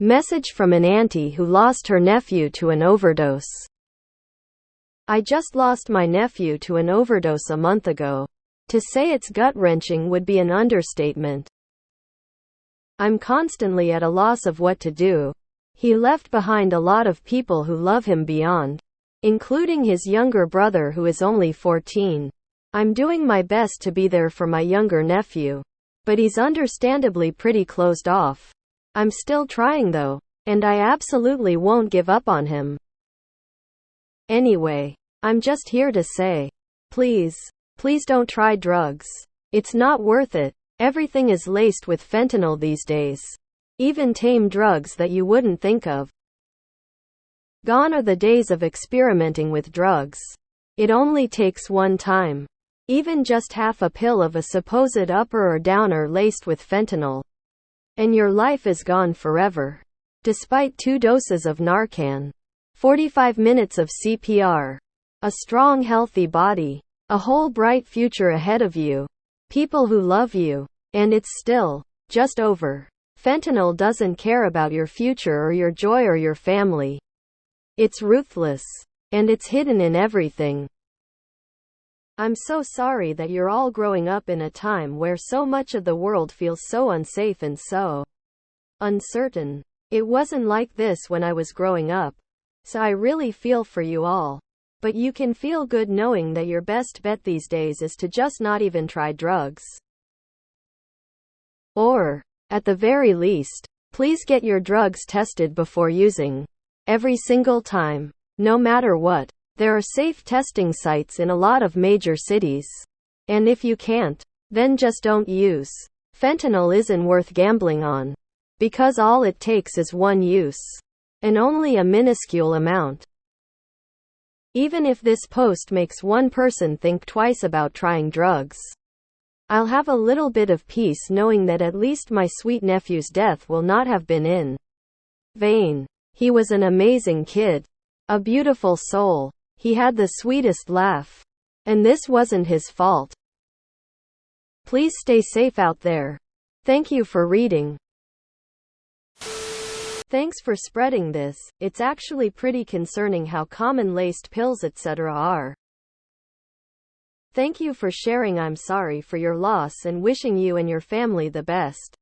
Message from an auntie who lost her nephew to an overdose. I just lost my nephew to an overdose a month ago. To say it's gut-wrenching would be an understatement. I'm constantly at a loss of what to do. He left behind a lot of people who love him beyond, including his younger brother who is only 14. I'm doing my best to be there for my younger nephew, but he's understandably pretty closed off. I'm still trying though, and I absolutely won't give up on him. Anyway, I'm just here to say, please don't try drugs. It's not worth it. Everything is laced with fentanyl these days. Even tame drugs that you wouldn't think of. Gone are the days of experimenting with drugs. It only takes one time. Even just half a pill of a supposed upper or downer laced with fentanyl, and your life is gone forever. Despite 2 doses of Narcan, 45 minutes of CPR, a strong healthy body, a whole bright future ahead of you, people who love you, and it's still just over. Fentanyl doesn't care about your future or your joy or your family. It's ruthless, and it's hidden in everything. I'm so sorry that you're all growing up in a time where so much of the world feels so unsafe and so uncertain. It wasn't like this when I was growing up, so I really feel for you all. But you can feel good knowing that your best bet these days is to just not even try drugs. Or, at the very least, please get your drugs tested before using. Every single time. No matter what. There are safe testing sites in a lot of major cities. And if you can't, then just don't use. Fentanyl isn't worth gambling on. Because all it takes is one use. And only a minuscule amount. Even if this post makes one person think twice about trying drugs, I'll have a little bit of peace knowing that at least my sweet nephew's death will not have been in vain. He was an amazing kid. A beautiful soul. He had the sweetest laugh. And this wasn't his fault. Please stay safe out there. Thank you for reading. Thanks for spreading this. It's actually pretty concerning how common laced pills etc. are. Thank you for sharing. I'm sorry for your loss and wishing you and your family the best.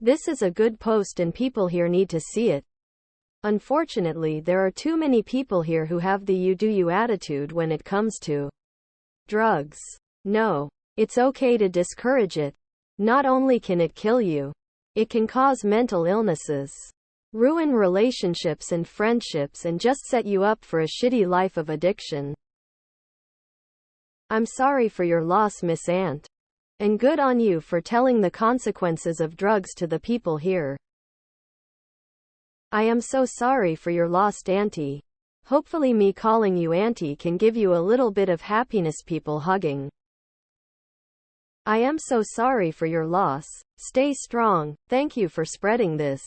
This is a good post and people here need to see it. Unfortunately, there are too many people here who have the you do you attitude when it comes to drugs. No, it's okay to discourage it. Not only can it kill you, it can cause mental illnesses, ruin relationships and friendships, and just set you up for a shitty life of addiction. I'm sorry for your loss, Miss Aunt. And good on you for telling the consequences of drugs to the people here. I am so sorry for your lost auntie. Hopefully me calling you auntie can give you a little bit of happiness. People hugging. I am so sorry for your loss. Stay strong. Thank you for spreading this.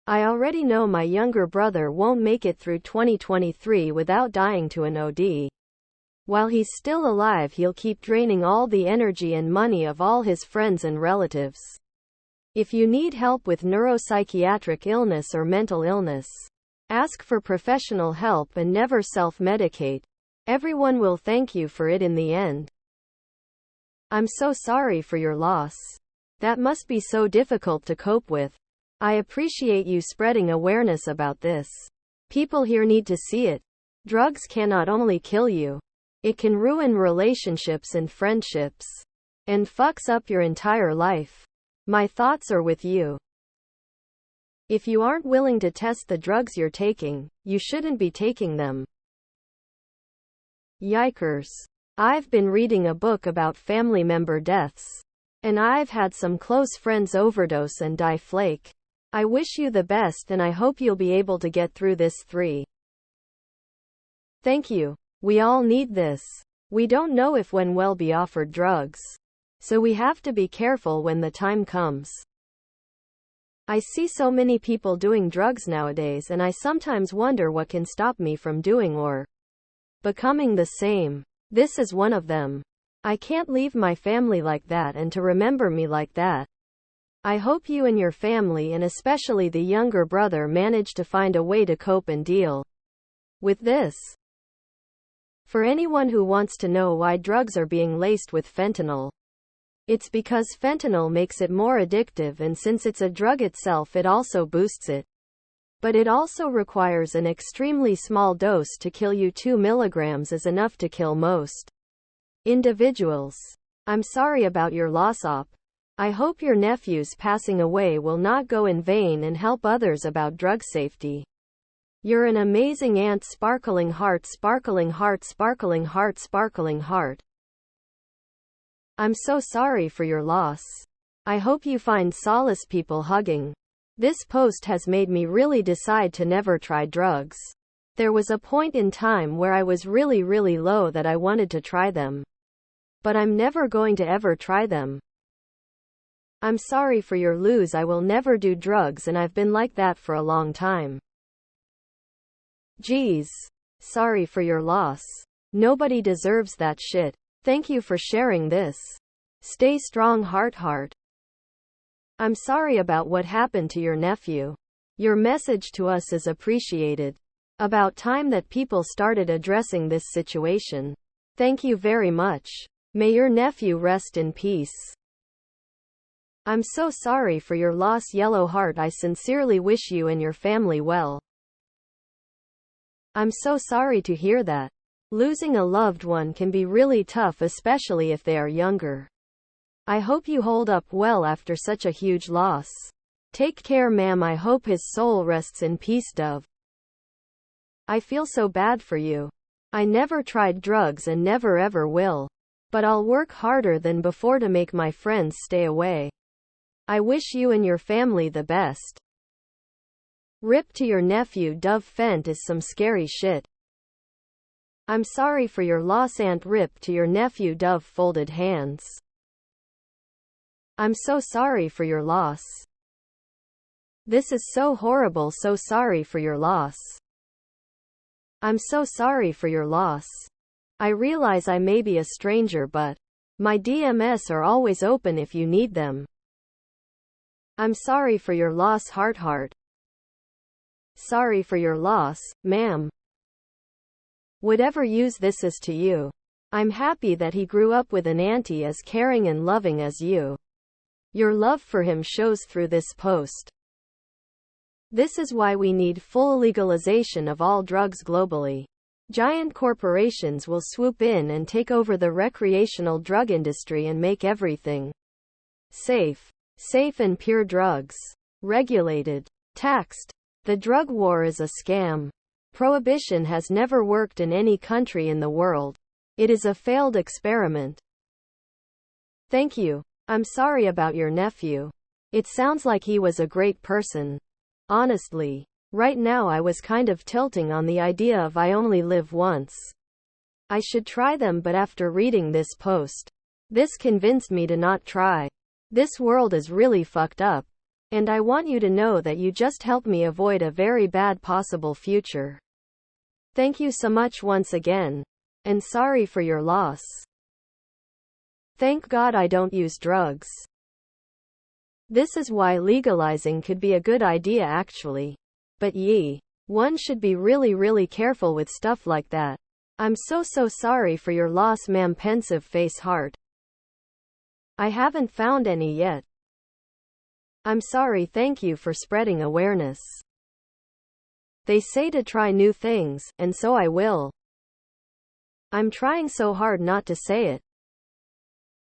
I already know my younger brother won't make it through 2023 without dying to an OD. While he's still alive, he'll keep draining all the energy and money of all his friends and relatives. If you need help with neuropsychiatric illness or mental illness, ask for professional help and never self-medicate. Everyone will thank you for it in the end. I'm so sorry for your loss. That must be so difficult to cope with. I appreciate you spreading awareness about this. People here need to see it. Drugs can not only kill you, it can ruin relationships and friendships, and fucks up your entire life. My thoughts are with you. If you aren't willing to test the drugs you're taking, you shouldn't be taking them. Yikers. I've been reading a book about family member deaths. And I've had some close friends overdose and die flake. I wish you the best and I hope you'll be able to get through this. Thank you. We all need this. We don't know if when we'll be offered drugs. So we have to be careful when the time comes. I see so many people doing drugs nowadays and I sometimes wonder what can stop me from doing or becoming the same. This is one of them. I can't leave my family like that and to remember me like that. I hope you and your family, and especially the younger brother, manage to find a way to cope and deal with this. For anyone who wants to know why drugs are being laced with fentanyl, it's because fentanyl makes it more addictive, and since it's a drug itself, it also boosts it. But it also requires an extremely small dose to kill you. 2 milligrams is enough to kill most individuals. I'm sorry about your loss, Op. I hope your nephew's passing away will not go in vain and help others about drug safety. You're an amazing aunt. Sparkling heart, sparkling heart, sparkling heart, sparkling heart. I'm so sorry for your loss. I hope you find solace. People hugging. This post has made me really decide to never try drugs. There was a point in time where I was really low that I wanted to try them. But I'm never going to ever try them. I'm sorry for your lose. I will never do drugs, and I've been like that for a long time. Geez. Sorry for your loss. Nobody deserves that shit. Thank you for sharing this. Stay strong, heart. I'm sorry about what happened to your nephew. Your message to us is appreciated. About time that people started addressing this situation. Thank you very much. May your nephew rest in peace. I'm so sorry for your loss, yellow heart. I sincerely wish you and your family well. I'm so sorry to hear that. Losing a loved one can be really tough, especially if they are younger. I hope you hold up well after such a huge loss. Take care, ma'am. I hope his soul rests in peace, Dove. I feel so bad for you. I never tried drugs and never ever will. But I'll work harder than before to make my friends stay away. I wish you and your family the best. Rip to your nephew, Dove. Fent is some scary shit. I'm sorry for your loss, Aunt. Rip to your nephew, Dove. Folded hands. I'm so sorry for your loss. This is so horrible. So sorry for your loss. I'm so sorry for your loss. I realize I may be a stranger, but my DMs are always open if you need them. I'm sorry for your loss, heart. Sorry for your loss, ma'am. Whatever use this is to you. I'm happy that he grew up with an auntie as caring and loving as you. Your love for him shows through this post. This is why we need full legalization of all drugs globally. Giant corporations will swoop in and take over the recreational drug industry and make everything safe and pure drugs. Regulated. Taxed. The drug war is a scam. Prohibition has never worked in any country in the world. It is a failed experiment. Thank you. I'm sorry about your nephew. It sounds like he was a great person. Honestly. Right now I was kind of tilting on the idea of I only live once. I should try them, but after reading this post, this convinced me to not try. This world is really fucked up. And I want you to know that you just helped me avoid a very bad possible future. Thank you so much once again. And sorry for your loss. Thank God I don't use drugs. This is why legalizing could be a good idea actually. But one should be really careful with stuff like that. I'm so sorry for your loss, ma'am. Pensive face, heart. I haven't found any yet. I'm sorry. Thank you for spreading awareness. They say to try new things, and so I will. I'm trying so hard not to say it.